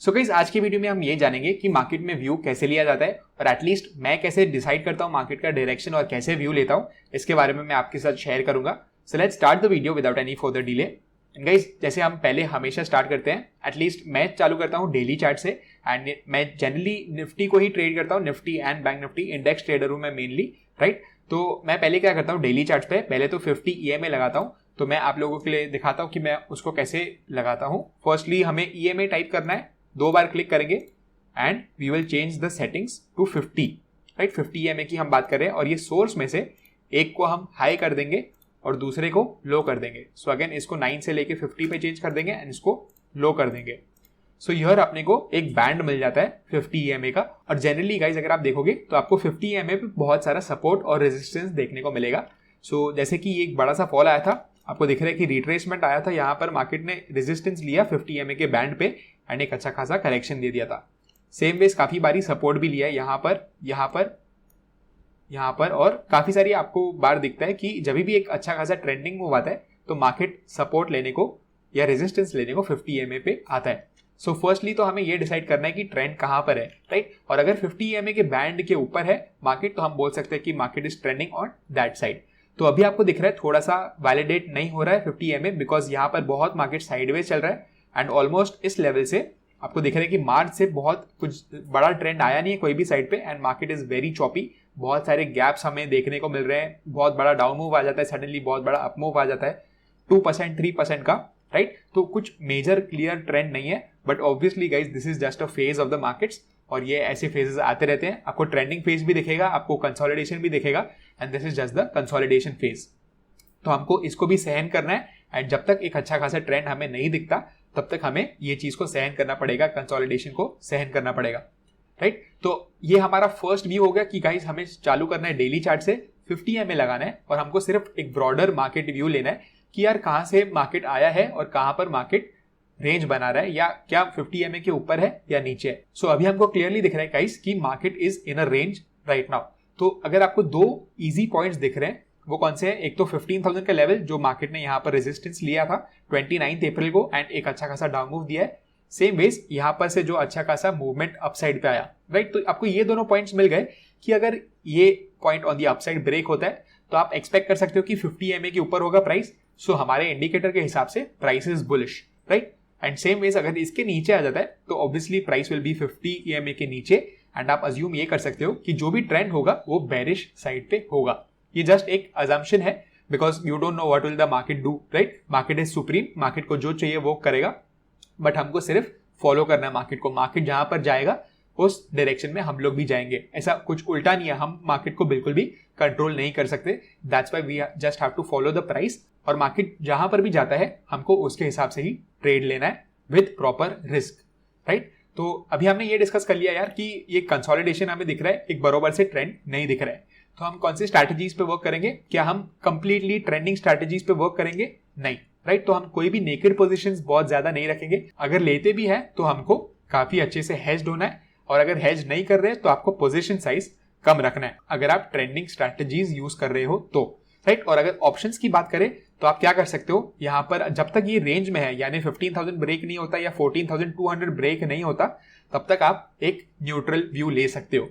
So guys आज की video में हम ये जानेंगे कि मार्केट में व्यू कैसे लिया जाता है और एटलीस्ट मैं कैसे डिसाइड करता हूँ मार्केट का डायरेक्शन और कैसे व्यू लेता हूँ, इसके बारे में मैं आपके साथ शेयर करूंगा। So let's start the video without any further delay. And guys जैसे हम पहले हमेशा स्टार्ट करते हैं, एटलीस्ट मैं चालू करता हूँ डेली चार्ट से। एंड मैं जनरली निफ्टी को ही ट्रेड करता हूँ, Nifty and bank Nifty index trader हूँ मैं मेनली, राइट। तो मैं पहले क्या करता हूँ, डेली चार्ट पे पहले तो 50 EMA लगाता हूँ। तो मैं आप लोगों के लिए दिखाता हूँ कि मैं उसको कैसे लगाता हूँ। फर्स्टली हमें EMA टाइप करना है, 2 बार क्लिक करेंगे and we will change the settings to 50, right. 50 EMA की हम बात कर रहे हैं और ये सोर्स में से एक को हम हाई कर देंगे और दूसरे को लो कर देंगे। सो अगेन इसको 9 से लेके 50 पे चेंज कर देंगे एंड इसको लो कर देंगे। सो यह अपने को एक बैंड मिल जाता है 50 EMA का। और जनरली गाइज अगर आप देखोगे तो आपको 50 EMA पे बहुत सारा सपोर्ट और रेजिस्टेंस देखने को मिलेगा। सो जैसे कि एक बड़ा सा फॉल आया था, आपको दिख रहा है कि रिट्रेसमेंट आया था, यहाँ पर मार्केट ने रेजिस्टेंस लिया 50 EMA के बैंड पे एंड एक अच्छा खासा करेक्शन दे दिया था। सेम वेज काफी बारी सपोर्ट भी लिया है यहाँ पर और काफी सारी आपको बार दिखता है कि जब भी एक अच्छा खासा ट्रेंडिंग मूव आता है तो मार्केट सपोर्ट लेने को या रेजिस्टेंस लेने को 50 EMA पे आता है। सो फर्स्टली तो हमें ये डिसाइड करना है कि ट्रेंड कहाँ पर है, राइट। और अगर 50 EMA के बैंड के ऊपर है मार्केट तो हम बोल सकते हैं कि market is trending on that side. तो अभी आपको दिख रहा है थोड़ा सा वैलिडेट नहीं हो रहा है 50 EMA बिकॉज यहाँ पर बहुत मार्केट साइडवेज चल रहा है एंड ऑलमोस्ट इस लेवल से आपको दिख रहा है कि मार्च से बहुत कुछ बड़ा ट्रेंड आया नहीं है कोई भी साइड पे and market is very choppy. बहुत सारे गैप्स हमें देखने को मिल रहे हैं, बहुत बड़ा डाउन मूव आ जाता है, सडनली बहुत बड़ा अप मूव आ जाता है 2% 3% का, राइट। तो कुछ मेजर क्लियर ट्रेंड नहीं है, but obviously guys this is just a phase of the markets और ये ऐसे फेजेस आते रहते हैं। आपको ट्रेंडिंग फेज भी दिखेगा, आपको कंसोलिडेशन भी दिखेगा and this is just the consolidation phase. तो हमको इसको भी सहन करना है एंड जब तक एक अच्छा खासा ट्रेंड हमें नहीं दिखता तब तक हमें ये चीज को सहन करना पड़ेगा, कंसोलिडेशन को सहन करना पड़ेगा, राइट। तो ये हमारा फर्स्ट व्यू हो गया कि गाइस हमें चालू करना है डेली चार्ट से 50 EMA लगाना है और हमको सिर्फ एक ब्रॉडर मार्केट व्यू लेना है कि यार कहां से मार्केट आया है और कहां पर मार्केट रेंज बना रहा है या क्या 50 EMA के ऊपर है या नीचे है। सो अभी हमको क्लियरली दिख रहा है गाइस कि market is in a range right now. तो अगर आपको 2 इजी पॉइंट्स दिख रहे हैं वो कौन से हैं, एक तो 15,000 का लेवल जो मार्केट ने यहाँ पर रेजिस्टेंस लिया था 29 अप्रैल को एंड एक अच्छा खासा डाउन मूव दिया है। सेम वेज यहाँ पर से जो अच्छा खासा मूवमेंट अपसाइड पे आया, राइट। तो आपको ये दोनों पॉइंट्स मिल गए कि अगर ये point on the upside break होता है तो आप एक्सपेक्ट कर सकते हो कि 50 EMA के ऊपर होगा प्राइस। सो हमारे इंडिकेटर के हिसाब से price is bullish, right. And same ways अगर इसके नीचे आ जाता है तो obviously price will be 50 EMA के नीचे एंड आप अज्यूम ये कर सकते हो कि जो भी ट्रेंड होगा वो बेरिश साइड पे होगा। ये जस्ट एक अजम्पशन है because you don't know what will the market do, right. Market is supreme, market को जो चाहिए वो करेगा, बट हमको सिर्फ फॉलो करना है मार्केट को। मार्केट जहां पर जाएगा उस डायरेक्शन में हम लोग भी जाएंगे, ऐसा कुछ उल्टा नहीं है। हम मार्केट को बिल्कुल भी कंट्रोल नहीं कर सकते, that's why we just have to follow the price. और मार्केट जहां पर भी जाता है हमको उसके हिसाब से ही ट्रेड लेना है विद प्रॉपर रिस्क, राइट। तो अभी हमने ये डिस्कस कर लिया यार कि ये कंसोलिडेशन हमें दिख रहा है, एक बरोबर से ट्रेंड नहीं दिख रहा है, तो हम कौन सी स्ट्रैटेजीज पे वर्क करेंगे। क्या हम कंप्लीटली ट्रेंडिंग स्ट्रैटेजीज पे वर्क करेंगे? नहीं, राइट। तो हम कोई भी नेकेड पोजीशंस बहुत ज्यादा नहीं रखेंगे। अगर लेते भी है तो हमको काफी अच्छे से हेज्ड होना है और अगर हेज नहीं कर रहे हैं तो आपको पोजीशन साइज कम रखना है अगर आप ट्रेंडिंग स्ट्रैटेजीज यूज कर रहे हो तो, राइट। और अगर ऑप्शंस की बात करें तो आप क्या कर सकते हो, यहाँ पर जब तक ये रेंज में है यानी 15,000 ब्रेक नहीं होता या 14,200 ब्रेक नहीं होता तब तक आप एक न्यूट्रल व्यू ले सकते हो।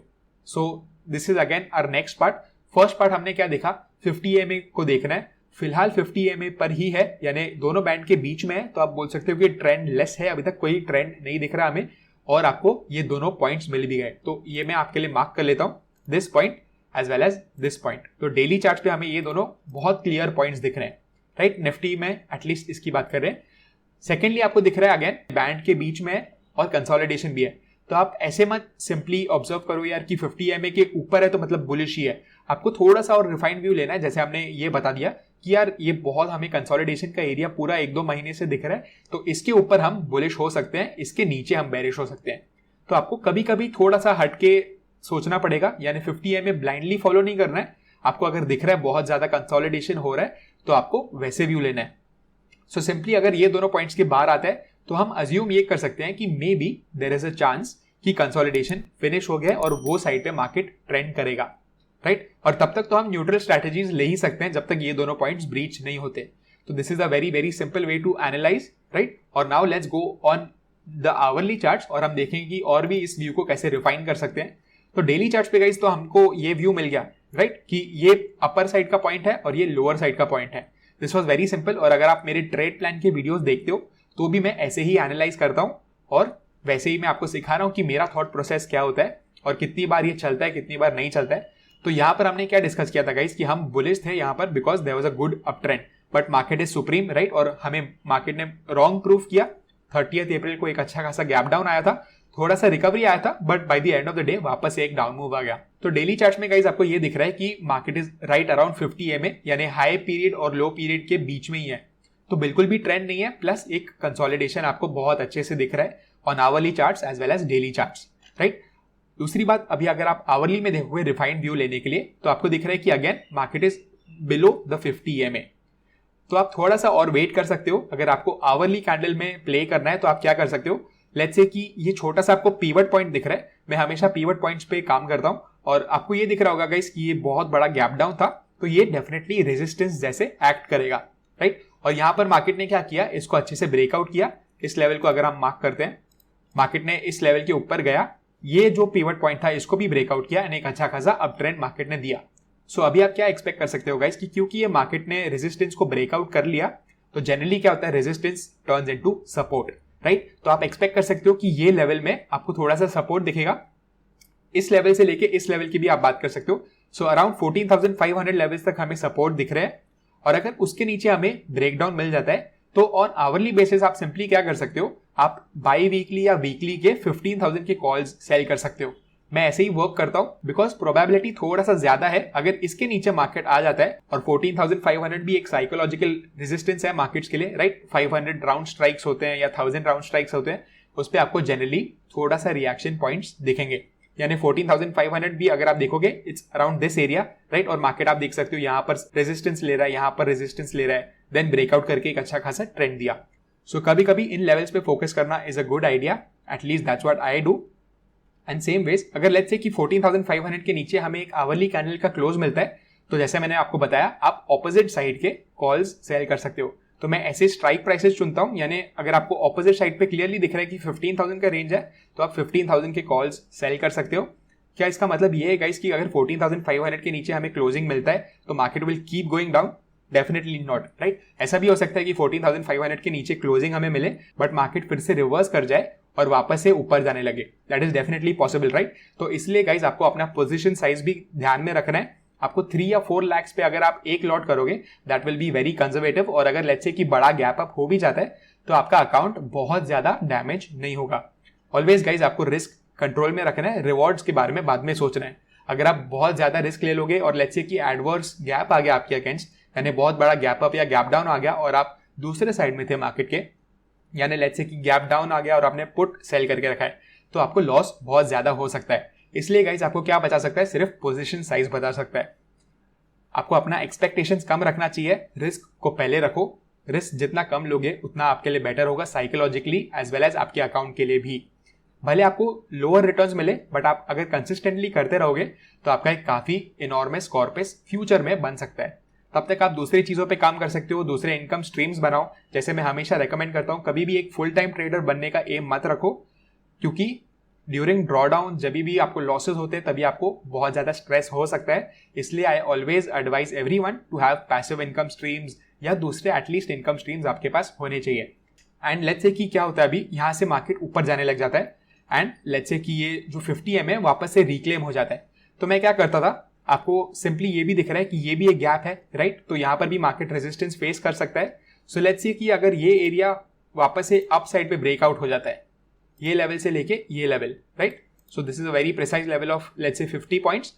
So this is again our next part. First part हमने क्या देखा, 50 EMA को देखना है। फिलहाल 50 EMA पर ही है यानी दोनों बैंड के बीच में है, तो आप बोल सकते हो कि ट्रेंड लेस है, अभी तक कोई ट्रेंड नहीं दिख रहा हमें और आपको ये दोनों पॉइंट्स मिल भी गए। तो ये मैं आपके लिए मार्क कर लेता हूं, this point as well as this point. तो डेली चार्ट पे हमें ये दोनों बहुत क्लियर पॉइंट्स दिख रहे हैं, राइट। निफ्टी में एटलीस्ट इसकी बात कर रहे हैं। सेकेंडली आपको दिख रहा है अगेन बैंड के बीच में है और कंसोलिडेशन भी है। तो आप ऐसे मत सिंपली ऑब्जर्व करो यार कि 50 EMA के ऊपर है तो मतलब बुलिश ही है। आपको थोड़ा सा और रिफाइंड व्यू लेना है, जैसे हमने ये बता दिया कि यार ये बहुत हमें कंसोलिडेशन का एरिया पूरा 1-2 महीने से दिख रहा है तो इसके ऊपर हम बुलिश हो सकते हैं, इसके नीचे हम बेरिश हो सकते हैं। तो आपको कभी कभी थोड़ा सा हटके सोचना पड़ेगा, यानी 50 EMA ब्लाइंडली फॉलो नहीं करना है। आपको अगर दिख रहा है बहुत ज्यादा कंसोलिडेशन हो रहा है तो आपको वैसे व्यू लेना है। सो सिंपली अगर ये दोनों पॉइंट्स के बाहर आता है तो हम अज्यूम ये कर सकते हैं कि maybe there is a chance कि कंसोलिडेशन फिनिश हो गया और वो साइड पे मार्केट ट्रेंड करेगा, राइट। और तब तक तो हम न्यूट्रल स्ट्रैटेजीज ले ही सकते हैं जब तक ये दोनों पॉइंट्स ब्रीच नहीं होते। तो this is a very very simple way to analyse, right. और now let's go on the hourly charts और हम देखेंगे कि और भी इस व्यू को कैसे रिफाइन कर सकते हैं। तो डेली चार्ट्स पे गाइस तो हमको ये व्यू मिल गया, राइट, कि ये अपर साइड का पॉइंट है और ये लोअर साइड का पॉइंट है। This was very simple. और अगर आप मेरे ट्रेड प्लान के वीडियोस देखते हो तो भी मैं ऐसे ही एनालाइज करता हूँ और वैसे ही मैं आपको सिखा रहा हूँ कि मेरा थॉट प्रोसेस क्या होता है और कितनी बार ये चलता है, कितनी बार नहीं चलता है। तो यहाँ पर हमने क्या डिस्कस किया था गाइस कि हम बुलिश थे यहाँ पर because there was a good up trend, but market is supreme, right, और हमें मार्केट ने रॉन्ग प्रूफ किया। 30 अप्रैल को एक अच्छा खासा गैप डाउन आया था, थोड़ा सा रिकवरी आया था, but by the end of the day वापस से एक डाउन मूव आ गया। तो डेली चार्ट में गाइस आपको ये दिख रहा है कि market is right around 50 EMA, यानी हाई पीरियड और लो पीरियड के बीच में ही है। तो बिल्कुल भी ट्रेंड नहीं है, प्लस एक कंसोलिडेशन आपको बहुत अच्छे से दिख रहा है on hourly charts as well as daily charts, right. दूसरी बात, अभी अगर आप आवरली में देखोगे रिफाइंड व्यू लेने के लिए तो आपको दिख रहा है कि again market is below the 50 EMA। तो आप थोड़ा सा और वेट कर सकते हो। अगर आपको आवरली कैंडल में प्ले करना है तो आप क्या कर सकते हो, लेट्स से कि ये छोटा सा आपको पीवट पॉइंट दिख रहा है। मैं हमेशा पीवट पॉइंट्स पे काम करता हूं और आपको ये दिख रहा होगा गाइस कि ये बहुत बड़ा गैप डाउन था, तो ये डेफिनेटली रेजिस्टेंस जैसे एक्ट करेगा, राइट। और यहां पर मार्केट ने क्या किया, इसको अच्छे से ब्रेकआउट किया। इस लेवल को अगर हम मार्क करते हैं, मार्केट ने इस लेवल के ऊपर गया, ये जो पीवट पॉइंट था इसको भी ब्रेकआउट किया एंड एक अच्छा खासा अप ट्रेंड मार्केट ने दिया। सो अभी आप क्या एक्सपेक्ट कर सकते हो गाइस कि क्योंकि ये मार्केट ने रेजिस्टेंस को ब्रेकआउट कर लिया तो जनरली क्या होता है, resistance turns into support, right. तो आप एक्सपेक्ट कर सकते हो कि ये लेवल में आपको थोड़ा सा सपोर्ट दिखेगा। इस लेवल से लेके इस लेवल की भी आप बात कर सकते हो। सो अराउंड 14,500 लेवल्स तक हमें सपोर्ट दिख रहे हैं और अगर उसके नीचे हमें ब्रेकडाउन मिल जाता है तो ऑन आवरली बेसिस आप सिंपली क्या कर सकते हो, आप बाई वीकली या वीकली के 15,000 के कॉल्स सेल कर सकते हो। मैं ऐसे ही वर्क करता हूं बिकॉज प्रोबेबिलिटी थोड़ा सा ज्यादा है। अगर इसके नीचे मार्केट आ जाता है और 14,500 भी एक साइकोलॉजिकल रेजिस्टेंस है मार्केट्स के लिए, राइट। 500 राउंड स्ट्राइक्स होते हैं या 1000 राउंड स्ट्राइक्स होते हैं, उस पर आपको जनरली थोड़ा सा रिएक्शन पॉइंट्स दिखेंगे। यानी 14,500 भी अगर आप देखोगे it's around this area, right. और मार्केट आप देख सकते हो यहाँ पर रेजिस्टेंस ले रहा है, यहाँ पर रेजिस्टेंस ले रहा है, देन ब्रेकआउट करके एक अच्छा खासा ट्रेंड दिया। सो कभी कभी इन लेवल्स पे फोकस करना is a good idea, at least that's what I do. And same ways अगर लेट्स से कि 14,500 के नीचे हमें एक आवरली कैंडल का क्लोज मिलता है तो जैसे मैंने आपको बताया आप ऑपोजिट साइड के कॉल्स सेल कर सकते हो। तो मैं ऐसे स्ट्राइक प्राइसेस चुनता हूं, यानी अगर आपको ऑपोजिट साइड पे क्लियरली दिख रहा है कि 15,000 का रेंज है तो आप 15,000 के कॉल्स सेल कर सकते हो। क्या इसका मतलब ये है गाइस कि अगर 14,500 के नीचे हमें क्लोजिंग मिलता है तो market will keep going down? Definitely not, right. ऐसा भी हो सकता है कि 14,500 के नीचे क्लोजिंग हमें मिले बट मार्केट फिर से रिवर्स कर जाए और वापस से ऊपर जाने लगे। That is definitely possible, right. तो इसलिए गाइस आपको अपना पोजीशन साइज भी ध्यान में रखना है। आपको 3 या 4 लाख पे अगर आप एक लॉट करोगे that will be very conservative, और अगर लेट्स से कि बड़ा गैप अप हो भी जाता है तो आपका अकाउंट बहुत ज्यादा डैमेज नहीं होगा। ऑलवेज गाइस आपको रिस्क कंट्रोल में रखना है, रिवॉर्ड्स के बारे में बाद में सोचना है। अगर आप बहुत ज्यादा रिस्क ले लोगे और लेट्स से कि एडवर्स गैप आ गया आपके अगेंस्ट, यानी बहुत बड़ा गैप अप या गैप डाउन आ गया और आप दूसरे साइड में थे मार्केट के, यानी लेट्स से कि गैप डाउन आ गया और आपने पुट सेल करके रखा है, तो आपको लॉस बहुत ज्यादा हो सकता है। इसलिए गाइस आपको क्या बचा सकता है, सिर्फ पोजीशन साइज बता सकता है। आपको अपना एक्सपेक्टेशंस कम रखना चाहिए, रिस्क को पहले रखो। रिस्क जितना कम लोगे उतना आपके लिए बेटर होगा साइकोलॉजिकली एज वेल एज आपके अकाउंट के लिए भी। भले आपको लोअर रिटर्न्स मिले बट आप अगर कंसिस्टेंटली करते रहोगे तो आपका एक काफी इनॉर्मस कॉर्पस फ्यूचर में बन सकता है। तब तक आप दूसरी चीजों पे काम कर सकते हो, दूसरे इनकम स्ट्रीम्स बनाओ। जैसे मैं हमेशा रेकमेंड करता हूं, कभी भी एक फुल टाइम ट्रेडर बनने का एम मत रखो, क्योंकि ड्यूरिंग ड्रॉडाउन जब भी आपको लॉसेस होते हैं तभी आपको बहुत ज्यादा स्ट्रेस हो सकता है। इसलिए I always advise everyone to have passive income streams या दूसरे एटलीस्ट इनकम स्ट्रीम्स आपके पास होने चाहिए। एंड लेट्स से कि क्या होता है, अभी यहाँ से मार्केट ऊपर जाने लग जाता है एंड लेट्स से कि ये जो 50 EMA वापस से रिक्लेम हो जाता है, तो मैं क्या करता था, आपको सिंपली ये भी दिख रहा है कि ये भी एक गैप है, राइट। तो यहाँ पर भी मार्केट रेजिस्टेंस फेस कर सकता है। सो लेट्स से कि अगर ये एरिया वापस से अप साइड पे ब्रेकआउट हो जाता है, ये लेवल से लेके ये level, right. So this is a very precise level of let's say 50 points.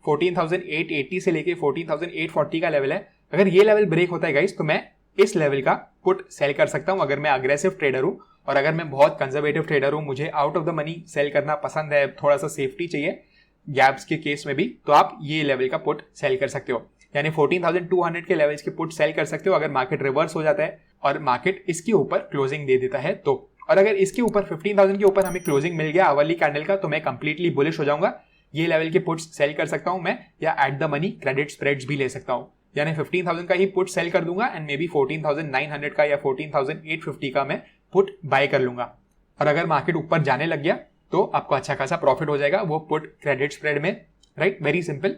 14,880 से लेके 14,840 का लेवल है। अगर ये लेवल ब्रेक होता है गाइस तो मैं इस लेवल का पुट सेल कर सकता हूं अगर मैं अग्रेसिव ट्रेडर हूं। और अगर मैं बहुत कंजर्वेटिव ट्रेडर हूं, मुझे out of the money sell करना पसंद है, थोड़ा सा सेफ्टी चाहिए गैप्स के केस में भी, तो आप ये लेवल का पुट सेल कर सकते हो। यानी 14,200 के लेवल्स के पुट सेल कर सकते हो अगर मार्केट रिवर्स हो जाता है और मार्केट इसके ऊपर क्लोजिंग दे देता है तो। और अगर इसके ऊपर 15,000 के ऊपर हमें क्लोजिंग मिल गया आवरली कैंडल का, तो मैं कंप्लीटली बुलिश हो जाऊंगा। ये लेवल के पुट्स सेल कर सकता हूं मैं, या at the money credit spreads भी ले सकता हूं। यानी 15,000 का ही पुट सेल कर दूंगा एंड मे बी 14,900 का या 14,850 का मैं पुट बाय कर लूंगा। और अगर मार्केट ऊपर जाने लग गया तो आपको अच्छा खासा प्रॉफिट हो जाएगा वो पुट क्रेडिट स्प्रेड में, राइट, वेरी सिंपल।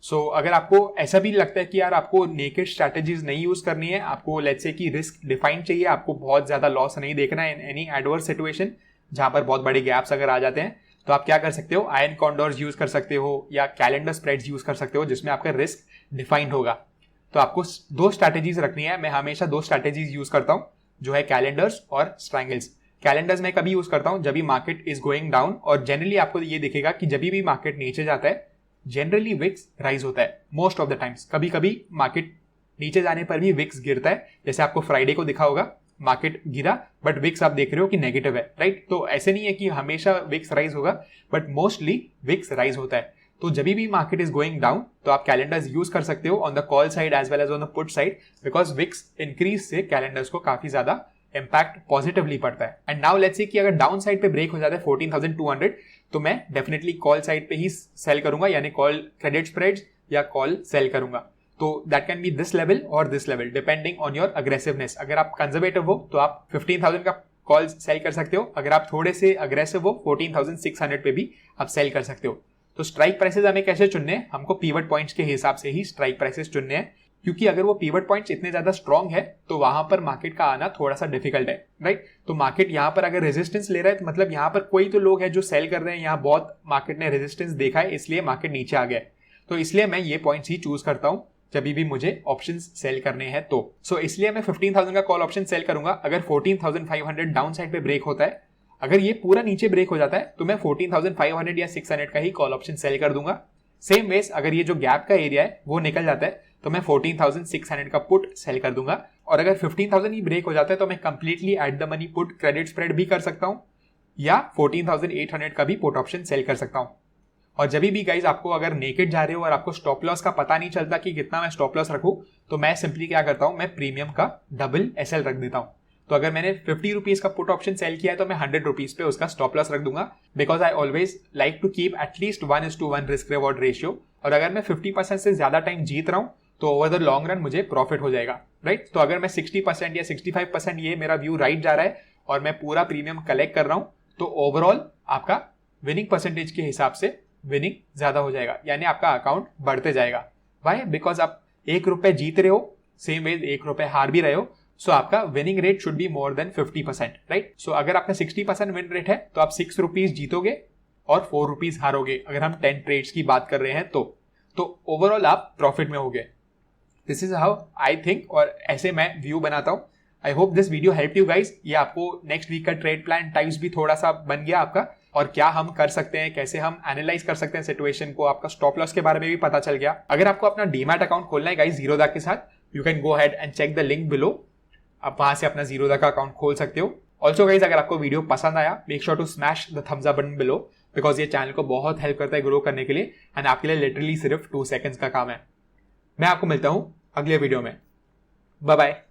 सो अगर आपको ऐसा भी लगता है कि यार आपको नेकेड स्ट्रैटेजीज नहीं यूज करनी है, आपको लेट्स से कि रिस्क डिफाइंड चाहिए, आपको बहुत ज्यादा लॉस नहीं देखना है इन एनी एडवर्स सिचुएशन जहां पर बहुत बड़े गैप्स अगर आ जाते हैं, तो आप क्या कर सकते हो, आयन कॉन्डोर्स यूज कर सकते हो या कैलेंडर स्प्रेड्स यूज कर सकते हो जिसमें आपका रिस्क डिफाइंड होगा। तो आपको दो स्ट्रैटेजीज रखनी है। मैं हमेशा दो स्ट्रैटेजीज यूज करता हूं जो है कैलेंडर्स और स्ट्रैंगल्स। कैलेंडर्स में कभी यूज करता हूं जब भी मार्केट इज गोइंग डाउन, और जनरली आपको ये दिखेगा कि जब भी मार्केट नीचे जाता है जनरली विक्स राइज होता है मोस्ट ऑफ द टाइम्स। कभी कभी मार्केट नीचे जाने पर भी विक्स गिरता है, जैसे आपको फ्राइडे को दिखा होगा मार्केट गिरा बट विक्स आप देख रहे हो कि नेगेटिव है, राइट। तो ऐसे नहीं है कि हमेशा विक्स राइज होगा, बट मोस्टली विक्स राइज होता है। तो जब भी मार्केट इज गोइंग डाउन तो आप कैलेंडर्स यूज कर सकते हो on the call side as well as on the put side, because VIX increase से कैलेंडर्स को काफी ज्यादा इंपैक्ट पॉजिटिवली पड़ता है। एंड नाउ लेट्स से कि अगर डाउन साइड पे ब्रेक हो जाता है 14,200, तो मैं डेफिनेटली कॉल साइड पे ही सेल करूंगा, यानी कॉल क्रेडिट स्प्रेड्स या कॉल सेल करूंगा। तो that can be this level और this level depending on your aggressiveness. अगर आप कंजर्वेटिव हो तो आप 15,000 का कॉल सेल कर सकते हो, अगर आप थोड़े से अग्रेसिव हो 14,600 पे भी आप सेल कर सकते हो। तो स्ट्राइक प्राइसेस हमें कैसे चुनने हैं, हमको पीवट पॉइंट्स के हिसाब से ही स्ट्राइक प्राइसेस चुनने हैं, क्योंकि अगर वो पीवट पॉइंट्स इतने ज्यादा स्ट्रॉन्ग है तो वहां पर मार्केट का आना थोड़ा सा डिफिकल्ट है, राइट। तो मार्केट यहाँ पर अगर रेजिस्टेंस ले रहा है तो मतलब यहाँ पर कोई तो लोग है जो सेल कर रहे हैं, यहाँ बहुत मार्केट ने रेजिस्टेंस देखा है इसलिए मार्केट नीचे आ गया है। तो इसलिए मैं ये पॉइंट्स ही चूज करता हूँ जब भी मुझे ऑप्शंस सेल करने हैं। तो सो इसलिए मैं 15,000 का कॉल ऑप्शन सेल करूंगा। अगर 14,500 डाउन साइड पे ब्रेक होता है, अगर ये पूरा नीचे ब्रेक हो जाता है तो मैं 14,500 या 600 का ही कॉल ऑप्शन सेल कर दूंगा। सेम वेज अगर ये जो गैप का एरिया है वो निकल जाता है तो मैं 14,600 का पुट सेल कर दूंगा। और अगर 15,000 ही ब्रेक हो जाता है तो मैं completely at the money put credit spread भी कर सकता हूं या 14,800 का भी पुट ऑप्शन सेल कर सकता हूं। और जब भी गाइज आपको अगर नेकेड जा रहे हो और आपको स्टॉप लॉस का पता नहीं चलता कि कितना मैं स्टॉप लॉस रखूं, तो मैं सिंपली क्या करता हूं, मैं प्रीमियम का डबल एसएल रख देता हूं। तो अगर मैंने 50 रुपीज का पुट ऑप्शन सेल किया है तो मैं 100 रुपीज पे उसका स्टॉप लॉस रख दूंगा, because I always like to keep at least 1:1 risk reward ratio. और अगर मैं 50% से ज्यादा टाइम जीत रहा हूं तो ओवर द लॉन्ग रन मुझे प्रॉफिट हो जाएगा, राइट। तो अगर मैं 60% या 65% ये मेरा व्यू राइट जा रहा है और मैं पूरा प्रीमियम कलेक्ट कर रहा हूं, तो ओवरऑल आपका विनिंग परसेंटेज के हिसाब से विनिंग ज्यादा हो जाएगा, यानी आपका अकाउंट बढ़ते जाएगा। वाई? बिकॉज आप 1 रुपए जीत रहे हो, सेम वे 1 रुपए हार भी रहे हो, सो आपका winning rate should be more than 50%, right. So अगर आपका 60% विन रेट है तो आप 6 रुपीज जीतोगे और 4 रुपीज हारोगे, अगर हम 10 ट्रेड्स की बात कर रहे हैं तो ओवरऑल आप प्रॉफिट में होगे। This is how I think, और ऐसे मैं व्यू बनाता हूं। I hope this video help you guys. ये आपको नेक्स्ट वीक का ट्रेड प्लान टाइप्स भी थोड़ा सा बन गया आपका, और क्या हम कर सकते हैं, कैसे हम एनालाइज कर सकते हैं सिचुएशन को, आपका स्टॉप लॉस के बारे में भी पता चल गया। अगर आपको अपना डीमैट अकाउंट खोलना है गाइज जीरोधा के साथ, you can go ahead and check the link below. आप वहां से अपना जीरोधा का अकाउंट खोल सकते हो। ऑल्सो गाइज अगर आपको वीडियो पसंद आया, make sure to smash the thumbs up button below, because ये चैनल को बहुत हेल्प करता है ग्रो करने के लिए, एंड आपके लिए लिटरली सिर्फ 2 सेकंड्स का काम है। मैं आपको मिलता हूं अगले वीडियो में। Bye bye.